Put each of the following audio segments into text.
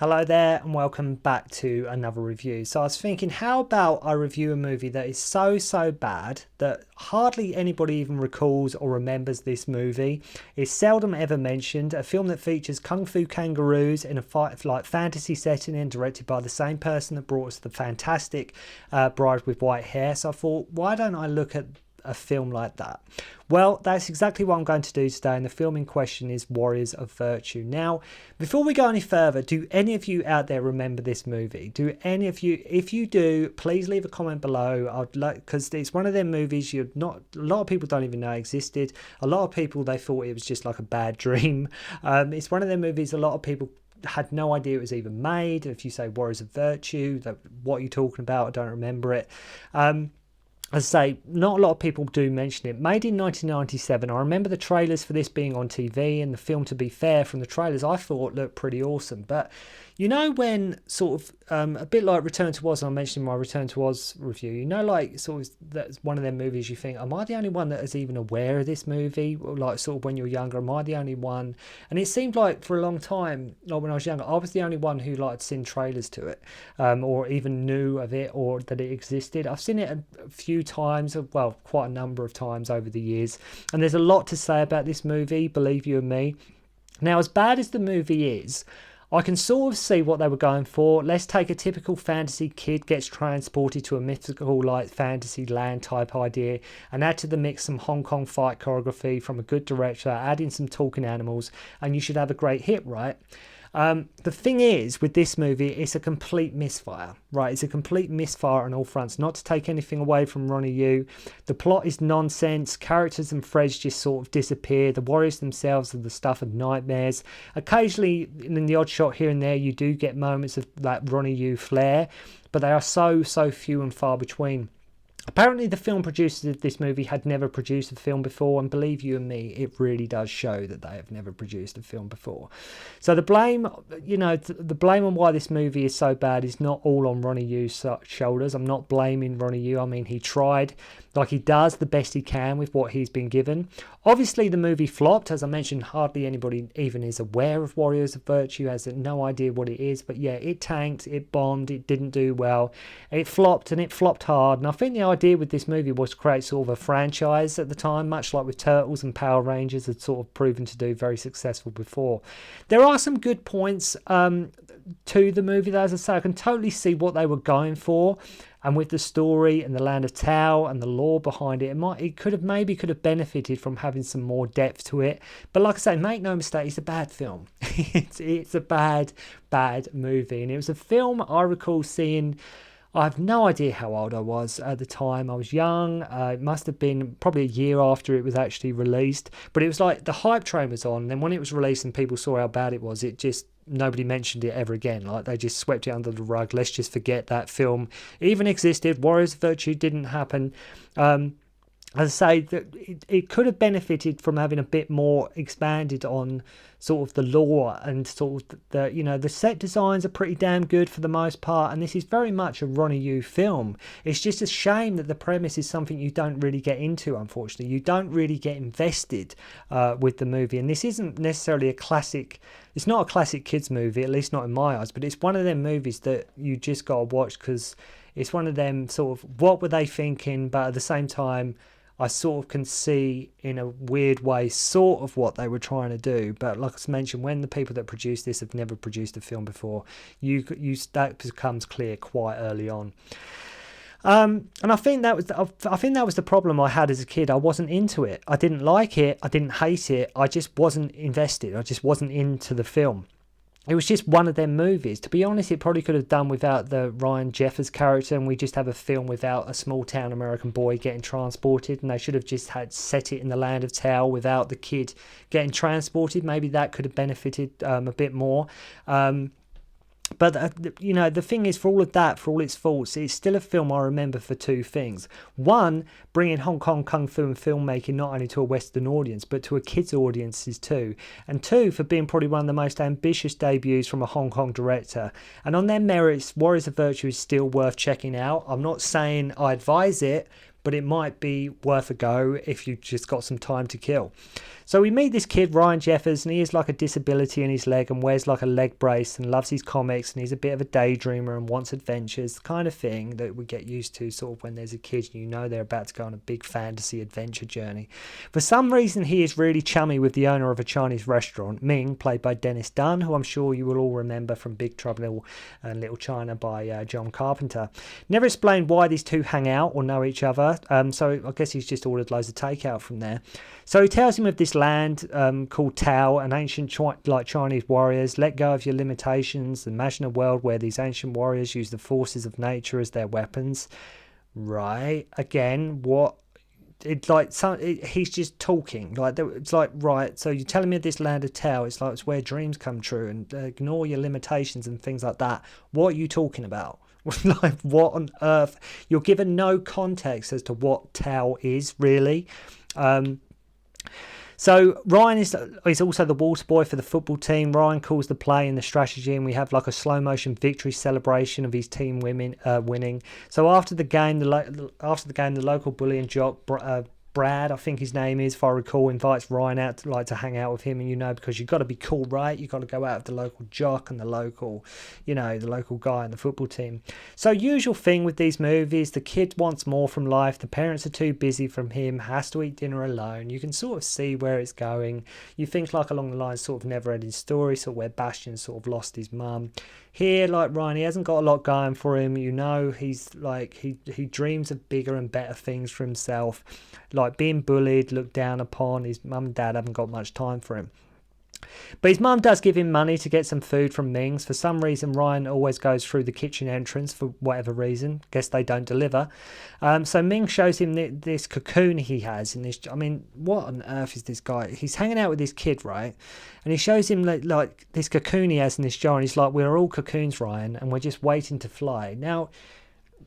Hello there and welcome back to another review. So I was thinking, how about I review a movie that is so bad that hardly anybody even recalls or remembers this movie. It's seldom ever mentioned. A film that features kung fu kangaroos in a fantasy setting and directed by the same person that brought us the fantastic Bride with White Hair. So I thought, why don't I look at a film like that? Well, that's exactly what I'm going to do today, and the film in question is Warriors of Virtue. Now, before we go any further, do any of you out there remember this movie? Do any of you? If you do, please leave a comment below. I'd like, because it's one of them movies a lot of people don't even know existed. A lot of people, they thought it was just like a bad dream. It's one of them movies a lot of people had no idea it was even made. If you say Warriors of Virtue, what are you talking about? I don't remember it. As I say, not a lot of people do mention it. Made in 1997. I remember the trailers for this being on TV, and the film, to be fair, from the trailers I thought looked pretty awesome. But you know, when sort of a bit like Return to Oz, and I mentioned in my Return to Oz review, you know, like sort of that's one of them movies you think, am I the only one that is even aware of this movie? Like sort of when you're younger, am I the only one? And it seemed like for a long time, like when I was younger, I was the only one who like had seen trailers to it, or even knew of it or that it existed. I've seen it a few times, well, quite a number of times over the years, and there's a lot to say about this movie, believe you and me. Now, as bad as the movie is, I can sort of see what they were going for. Let's take a typical fantasy kid gets transported to a mythical like fantasy land type idea, and add to the mix some Hong Kong fight choreography from a good director, add in some talking animals, and you should have a great hit, right? The thing is, with this movie, it's a complete misfire, right? It's a complete misfire on all fronts. Not to take anything away from Ronny Yu. The plot is nonsense. Characters and threads just sort of disappear. The warriors themselves are the stuff of nightmares. Occasionally, in the odd shot here and there, you do get moments of that Ronny Yu flair, but they are so few and far between. Apparently, the film producers of this movie had never produced a film before, and believe you and me, it really does show that they have never produced a film before. So the blame, the blame on why this movie is so bad is not all on Ronny Yu's shoulders. I'm not blaming Ronny Yu. I mean, he tried, like he does the best he can with what he's been given. Obviously, the movie flopped. As I mentioned, hardly anybody even is aware of Warriors of Virtue, has no idea what it is. But yeah, it tanked, it bombed, it didn't do well. It flopped, and it flopped hard. And I think the idea with this movie was to create sort of a franchise at the time, much like with Turtles and Power Rangers had sort of proven to do very successful before. There are some good points to the movie, though. As I say, I can totally see what they were going for. And with the story and the land of Tao and the lore behind it, it could have benefited from having some more depth to it. But like I say, make no mistake, it's a bad film. it's a bad movie. And it was a film I recall seeing. I have no idea how old I was at the time. I was young. It must have been probably a year after it was actually released. But it was like the hype train was on. And then when it was released and people saw how bad it was, it just, nobody mentioned it ever again. Like they just swept it under the rug. Let's just forget that film even existed. Warriors of Virtue didn't happen. As I say, it could have benefited from having a bit more expanded on sort of the lore, and sort of the set designs are pretty damn good for the most part, and this is very much a Ronny Yu film. It's just a shame that the premise is something you don't really get into, unfortunately. You don't really get invested with the movie, and this isn't necessarily a classic. It's not a classic kids movie, at least not in my eyes, but it's one of them movies that you just got to watch because it's one of them sort of, what were they thinking, but at the same time, I sort of can see in a weird way sort of what they were trying to do. But like I mentioned, when the people that produced this have never produced a film before, that becomes clear quite early on. And I think that was the problem I had as a kid. I wasn't into it. I didn't like it. I didn't hate it. I just wasn't invested. I just wasn't into the film. It was just one of them movies. To be honest, it probably could have done without the Ryan Jeffers character, and we just have a film without a small town American boy getting transported, and they should have just had set it in the land of Tao without the kid getting transported. Maybe that could have benefited a bit more. But, the thing is, for all of that, for all its faults, it's still a film I remember for two things. One, bringing Hong Kong kung fu and filmmaking not only to a Western audience, but to a kids' audiences too. And two, for being probably one of the most ambitious debuts from a Hong Kong director. And on their merits, Warriors of Virtue is still worth checking out. I'm not saying I advise it, but it might be worth a go if you've just got some time to kill. So we meet this kid, Ryan Jeffers, and he has like a disability in his leg and wears like a leg brace and loves his comics, and he's a bit of a daydreamer and wants adventures, the kind of thing that we get used to sort of when there's a kid and you know they're about to go on a big fantasy adventure journey. For some reason, he is really chummy with the owner of a Chinese restaurant, Ming, played by Dennis Dunn, who I'm sure you will all remember from Big Trouble in Little China by John Carpenter. Never explained why these two hang out or know each other, so I guess he's just ordered loads of takeout from there. So he tells him of this land called Tao, an ancient Chinese warriors. Let go of your limitations. Imagine a world where these ancient warriors use the forces of nature as their weapons. Right. Again, what? It's like he's just talking. Like it's like, right, so you're telling me this land of Tao, it's like it's where dreams come true, and ignore your limitations and things like that. What are you talking about? Like, what on earth? You're given no context as to what Tao is, really. So Ryan is also the water boy for the football team. Ryan calls the play and the strategy, and we have like a slow motion victory celebration of his team winning. So after the game, the local bully and jock Brad, I think his name is, if I recall, invites Ryan out to hang out with him, and because you've got to be cool, right? You've got to go out with the local jock and the local guy in the football team. So usual thing with these movies, the kid wants more from life, the parents are too busy from him, has to eat dinner alone. You can sort of see where it's going. You think like along the lines sort of never-ending story, sort of where Bastian sort of lost his mum. Here, like Ryan, he hasn't got a lot going for him. He's like, he dreams of bigger and better things for himself, like being bullied, looked down upon. His mum and dad haven't got much time for him. But his mum does give him money to get some food from Ming's. For some reason, Ryan always goes through the kitchen entrance for whatever reason. Guess they don't deliver. So Ming shows him this cocoon he has. What on earth is this guy? He's hanging out with this kid, right? And he shows him like this cocoon he has in this jar. And he's like, we're all cocoons, Ryan, and we're just waiting to fly. Now,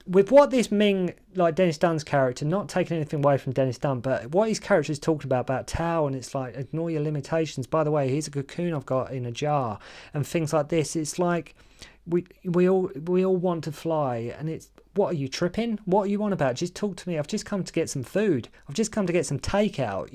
with what this Ming, like Dennis Dunn's character, not taking anything away from Dennis Dunn, but what his character is talking about Tao, and it's like, ignore your limitations. By the way, here's a cocoon I've got in a jar, and things like this. It's like we all want to fly, and it's, what are you tripping? What are you on about? Just talk to me. I've just come to get some food. I've just come to get some takeout.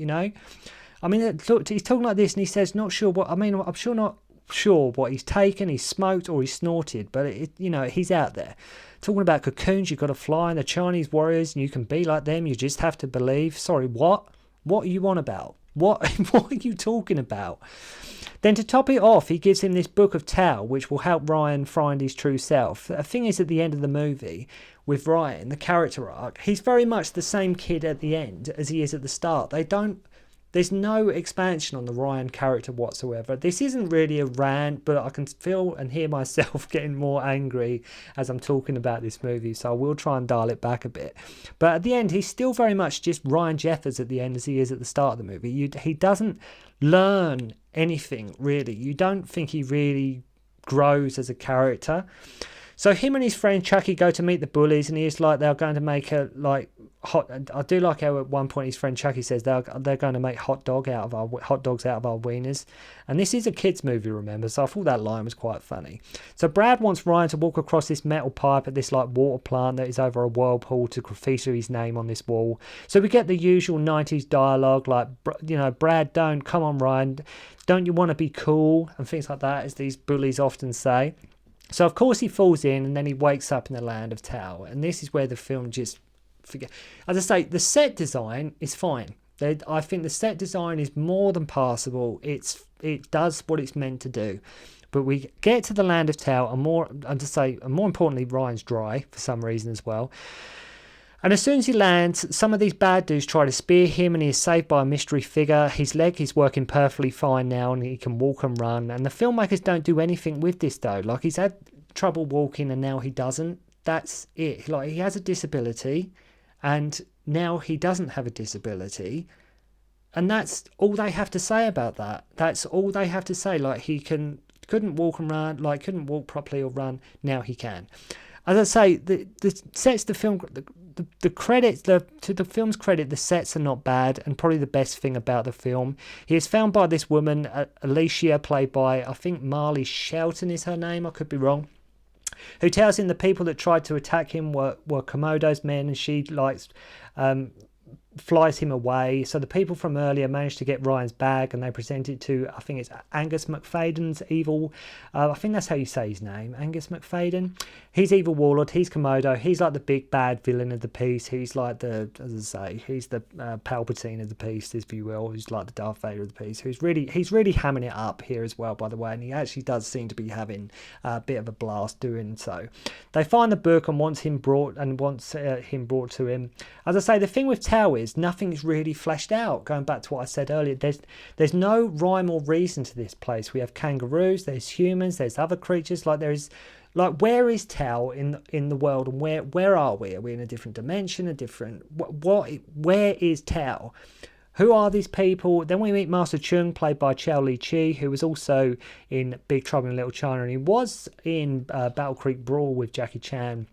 Look, he's talking like this, and he says, not sure what. I'm sure not sure what he's taken, he's smoked, or he's snorted, but he's out there talking about cocoons. You've got to fly, and the Chinese warriors, and you can be like them. You just have to believe. Sorry, what are you on about? What are you talking about? Then to top it off, he gives him this book of Tao, which will help Ryan find his true self. The thing is, at the end of the movie, with Ryan, the character arc, he's very much the same kid at the end as he is at the start. There's no expansion on the Ryan character whatsoever. This isn't really a rant, but I can feel and hear myself getting more angry as I'm talking about this movie, so I will try and dial it back a bit. But at the end, he's still very much just Ryan Jeffers at the end as he is at the start of the movie. He doesn't learn anything, really. You don't think he really grows as a character. So him and his friend Chucky go to meet the bullies, and he's like, they're going to make a hot. I do like how at one point his friend Chucky says they're going to make hot dogs out of our wieners, and this is a kids movie, remember? So I thought that line was quite funny. So Brad wants Ryan to walk across this metal pipe at this like water plant that is over a whirlpool to graffiti his name on this wall. So we get the usual 90's dialogue like, Brad, come on Ryan, don't you want to be cool, and things like that, as these bullies often say. So of course he falls in, and then he wakes up in the land of Tao, and this is where the film just forget. As I say, the set design is fine. I think the set design is more than passable. It does what it's meant to do. But we get to the land of Tao, and more importantly, Ryan's dry for some reason as well. And as soon as he lands, some of these bad dudes try to spear him, and he is saved by a mystery figure. His leg is working perfectly fine now, and he can walk and run. And the filmmakers don't do anything with this, though. Like, he's had trouble walking, and now he doesn't. That's it. Like, he has a disability, and now he doesn't have a disability. And that's all they have to say about that. That's all they have to say. Like, he couldn't walk and run, like, couldn't walk properly or run. Now he can. As I say, the sets, the film, the credits, to the film's credit, the sets are not bad, and probably the best thing about the film. He is found by this woman, Alicia, played by, I think Marley Shelton is her name, I could be wrong, who tells him the people that tried to attack him were Komodo's men, and she flies him away. So the people from earlier managed to get Ryan's bag, and they present it to, I think it's Angus Macfadyen's evil, I think that's how you say his name, Angus Macfadyen. He's evil warlord, he's Komodo, he's like the big bad villain of the piece. He's like the, as I say, he's the Palpatine of the piece, if you will. He's like the Darth Vader of the piece. He's really hamming it up here as well, by the way, and he actually does seem to be having a bit of a blast doing so. They find the book and wants him brought to him. As I say, the thing with Tao is nothing's really fleshed out. Going back to what I said earlier, there's no rhyme or reason to this place. We have kangaroos, there's humans, there's other creatures. Where is Tao in the world, and where are we? Are we in a different dimension? Where is Tao? Who are these people? Then we meet Master Chung, played by Chao-Li, who was also in Big Trouble in Little China, and he was in Battle Creek Brawl with Jackie Chan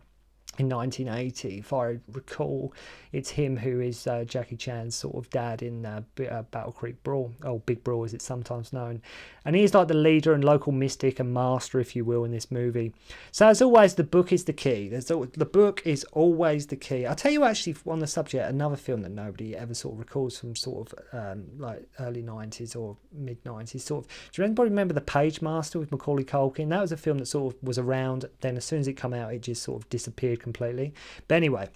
in 1980, if I recall. It's him who is Jackie Chan's sort of dad in Battle Creek Brawl, or Big Brawl as it's sometimes known. And he's like the leader and local mystic and master, if you will, in this movie. So as always, the book is the key. The book is always the key. I'll tell you actually, on the subject, another film that nobody ever sort of recalls from sort of like early 90s or mid 90s sort of. Do anybody remember The Page Master with Macaulay Culkin? That was a film that sort of was around, then as soon as it came out, it just sort of disappeared completely. But anyway,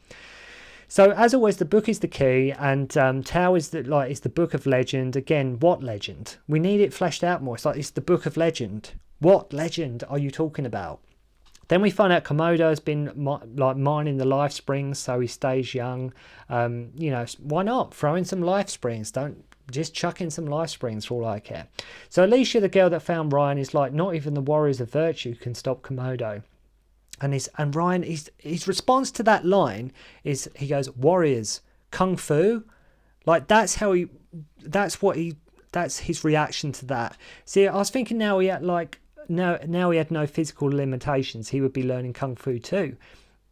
so as always, the book is the key, and Tao is the book of legend. Again, what legend? We need it fleshed out more. It's the book of legend. What legend are you talking about? Then we find out Komodo has been mining the life springs, so he stays young. Why not throw in some life springs? Don't just chuck in some life springs for all I care. So Alicia, the girl that found Ryan, is like, not even the warriors of virtue can stop Komodo. And Ryan, his response to that line is, he goes, warriors, kung fu, like that's his reaction to that. See, I was thinking now he had no physical limitations, he would be learning kung fu too.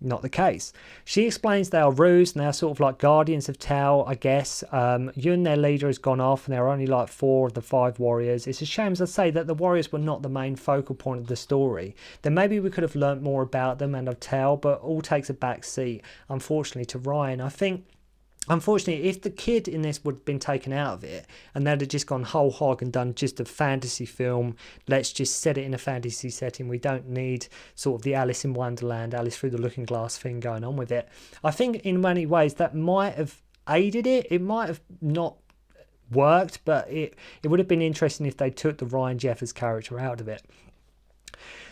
Not the case. She explains they are ruse and they are sort of like guardians of Tao, I guess. Yun, their leader, has gone off and there are only like 4 of the 5 warriors. It's a shame, as I say, that the warriors were not the main focal point of the story. Then maybe we could have learnt more about them and of Tao, but all takes a back seat, unfortunately, to Ryan. I think, unfortunately, if the kid in this would have been taken out of it and they'd have just gone whole hog and done just a fantasy film, let's just set it in a fantasy setting, we don't need sort of the Alice in Wonderland, Alice through the looking glass thing going on with it. I think in many ways that might have aided it. It might have not worked, but it would have been interesting if they took the Ryan Jeffers character out of it.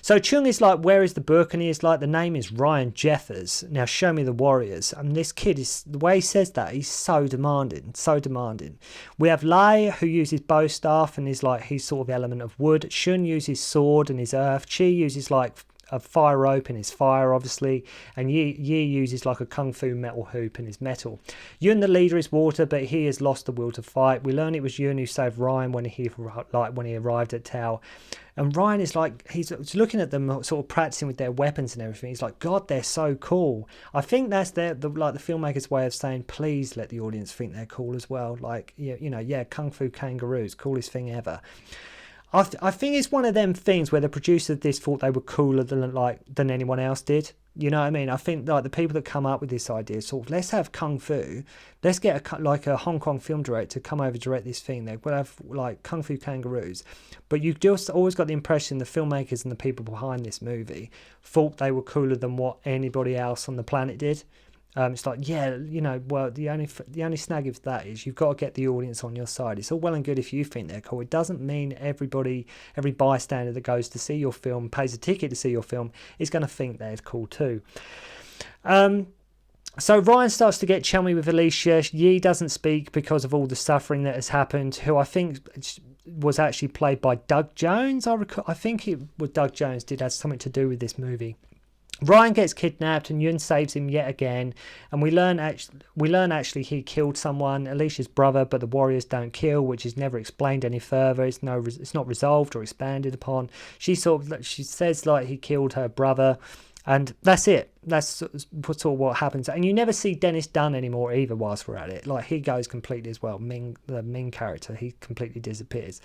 So Chung is like, where is the book? And he is like, the name is Ryan Jeffers. Now show me the warriors. And this kid is, the way he says that, he's so demanding, so demanding. We have Lai, who uses bow staff and is like his sort of element of wood. Shun uses sword and his earth. Chi uses like a fire rope and his fire, obviously, and Yi uses like a kung fu metal hoop and his metal. Yun, the leader, is water, but he has lost the will to fight. We learn it was Yun who saved Ryan when he arrived at Tao. And Ryan is like, he's looking at them sort of practicing with their weapons and everything. He's like, God, they're so cool. I think that's the filmmaker's way of saying, please let the audience think they're cool as well. Like, Kung Fu Kangaroos, coolest thing ever. I think it's one of them things where the producer of this thought they were cooler than anyone else did. You know what I mean? I think like the people that come up with this idea, sort of, let's have Kung Fu. Let's get a Hong Kong film director to come over direct this thing. They will have like Kung Fu Kangaroos. But you just always got the impression the filmmakers and the people behind this movie thought they were cooler than what anybody else on the planet did. It's like, the only snag of that is you've got to get the audience on your side. It's all well and good if you think they're cool. It doesn't mean every bystander that goes to see your film, pays a ticket to see your film, is going to think they're cool too. So Ryan starts to get chummy with Alicia. Yi doesn't speak because of all the suffering that has happened, who I think was actually played by Doug Jones. I think it was Doug Jones did have something to do with this movie. Ryan gets kidnapped and Yun saves him yet again, and we learn actually he killed someone, Alicia's brother, but the warriors don't kill, which is never explained any further. It's not resolved or expanded upon. She says like he killed her brother, and that's it. That's sort of what happens. And you never see Dennis Dunn anymore either whilst we're at it. Like, he goes completely as well. The Ming character, he completely disappears.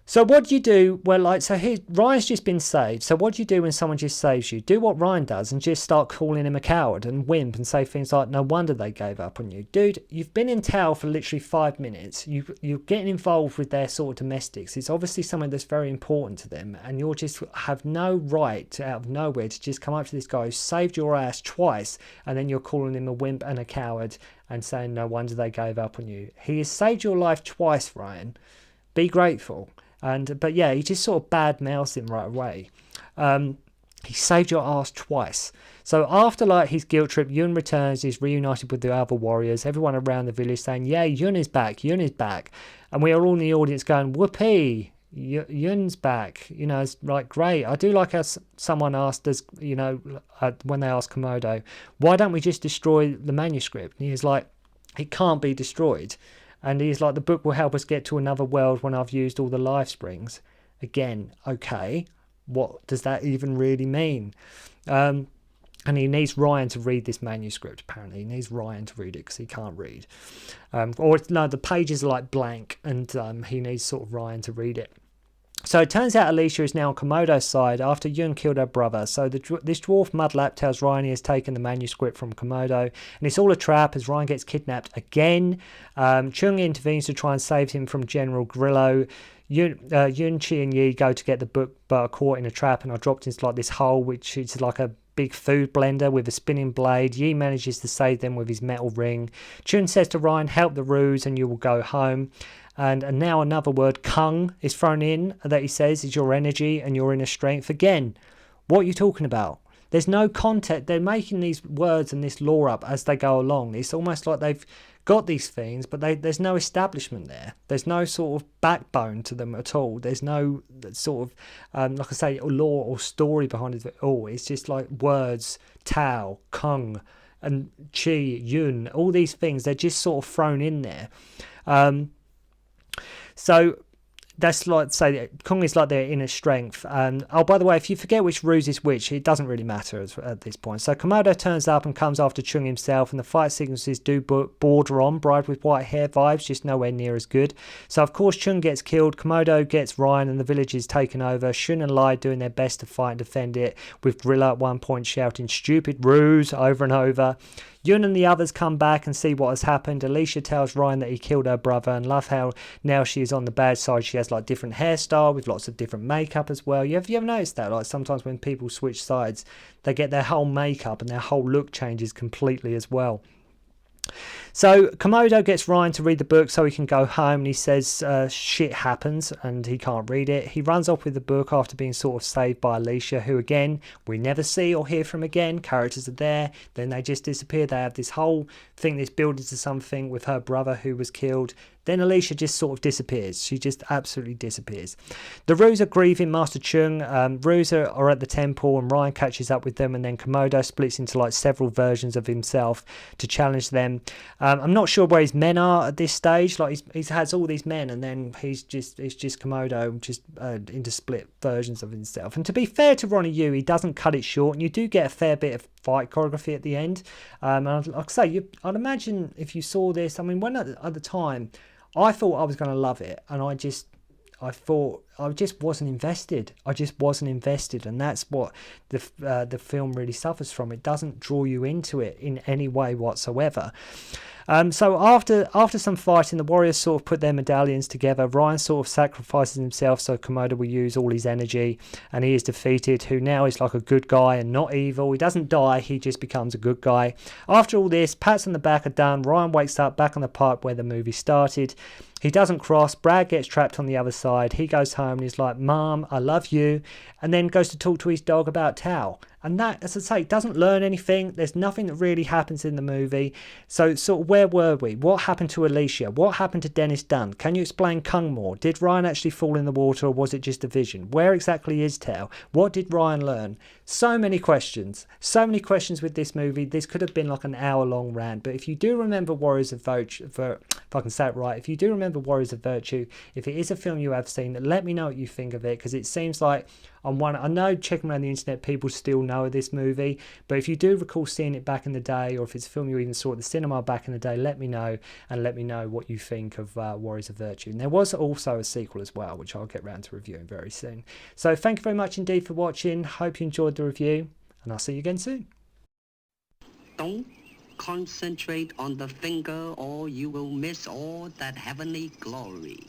So what do you do? Well, like, so here, Ryan's just been saved. So what do you do when someone just saves you? Do what Ryan does and just start calling him a coward and wimp and say things like, no wonder they gave up on you. Dude, you've been in town for literally 5 minutes. You're getting involved with their sort of domestics. It's obviously something that's very important to them. And you'll just have no right to, out of nowhere, to just come up to this guy who saved your ass twice. And then you're calling him a wimp and a coward and saying, no wonder they gave up on you. He has saved your life twice, Ryan. Be grateful. But yeah, he just sort of bad mouths him right away. He saved your ass twice. So after like his guilt trip, Yun returns, he's reunited with the other warriors, everyone around the village saying, yeah, Yun is back, Yun is back. And we are all in the audience going, whoopee, Yun's back. You know, it's like, great. I do like how someone asked us, you know, when they asked Komodo, why don't we just destroy the manuscript? And he's like, it can't be destroyed. And he's like, the book will help us get to another world when I've used all the life springs. Again, okay, what does that even really mean? And he needs Ryan to read this manuscript, apparently. He needs Ryan to read it because he can't read. Or, no, the pages are like blank and he needs sort of Ryan to read it. So it turns out Alicia is now on Komodo's side after Yun killed her brother. So this dwarf Mudlap tells Ryan he has taken the manuscript from Komodo. And it's all a trap as Ryan gets kidnapped again. Chung intervenes to try and save him from General Grillo. Yun, Chi and Yi go to get the book but are caught in a trap and are dropped into like this hole which is like a big food blender with a spinning blade. Yi manages to save them with his metal ring. Chun says to Ryan, help the ruse and you will go home. And now another word, kung, is thrown in that he says is your energy and your inner strength. Again, what are you talking about? There's no context. They're making these words and this lore up as they go along. It's almost like they've got these things, but there's no establishment there. There's no sort of backbone to them at all. There's no sort of, like I say, lore or story behind it at all. It's just like words, Tao, Kung, and Chi, Yun, all these things. They're just sort of thrown in there. So that's like, say, Kung is like their inner strength. Oh, by the way, if you forget which ruse is which, it doesn't really matter at this point. So Komodo turns up and comes after Chung himself, and the fight sequences do border on Bride with White Hair vibes, just nowhere near as good. So of course Chung gets killed, Komodo gets Ryan, and the village is taken over. Shun and Lai doing their best to fight and defend it, with Gorilla at one point shouting stupid ruse over and over. Yun and the others come back and see what has happened. Alicia tells Ryan that he killed her brother, and love how now she is on the bad side. She has like different hairstyle with lots of different makeup as well. Have you ever noticed that? Like sometimes when people switch sides, they get their whole makeup and their whole look changes completely as well. So Komodo gets Ryan to read the book so he can go home, and he says shit happens and he can't read it. He runs off with the book after being sort of saved by Alicia, who again we never see or hear from again. Characters are there, then they just disappear. They have this whole thing that's built into something with her brother who was killed. Then Alicia just sort of disappears. She just absolutely disappears. The Ruse are grieving Master Chung. Ruse are at the temple and Ryan catches up with them, and then Komodo splits into like several versions of himself to challenge them. I'm not sure where his men are at this stage. Like he has all these men, and then it's just Komodo just into split versions of himself. And to be fair to Ronny Yu, he doesn't cut it short, and you do get a fair bit of fight choreography at the end. And like I say, I'd imagine if you saw this, I mean, when at the time, I thought I was going to love it, and I thought I just wasn't invested. And that's what the film really suffers from. It doesn't draw you into it in any way whatsoever. So after some fighting, the warriors sort of put their medallions together. Ryan sort of sacrifices himself so Komodo will use all his energy, and he is defeated, who now is like a good guy and not evil. He doesn't die, he just becomes a good guy. After all this, pats on the back are done. Ryan wakes up back on the pipe where the movie started. He doesn't cross. Brad gets trapped on the other side. He goes home and he's like, Mom, I love you. And then goes to talk to his dog about Tao. And that, as I say, doesn't learn anything. There's nothing that really happens in the movie. So sort of where were we? What happened to Alicia? What happened to Dennis Dunn? Can you explain Kung more? Did Ryan actually fall in the water, or was it just a vision? Where exactly is Tao? What did Ryan learn? So many questions. So many questions with this movie. This could have been like an hour-long rant. But if you do remember Warriors of Virtue, if I can say it right, if you do remember Warriors of Virtue, if it is a film you have seen, let me know what you think of it, because it seems like I know checking around the internet, people still know of this movie, but if you do recall seeing it back in the day, or if it's a film you even saw at the cinema back in the day, let me know, and let me know what you think of Warriors of Virtue. And there was also a sequel as well, which I'll get round to reviewing very soon. So thank you very much indeed for watching. Hope you enjoyed the review, and I'll see you again soon. Don't concentrate on the finger or you will miss all that heavenly glory.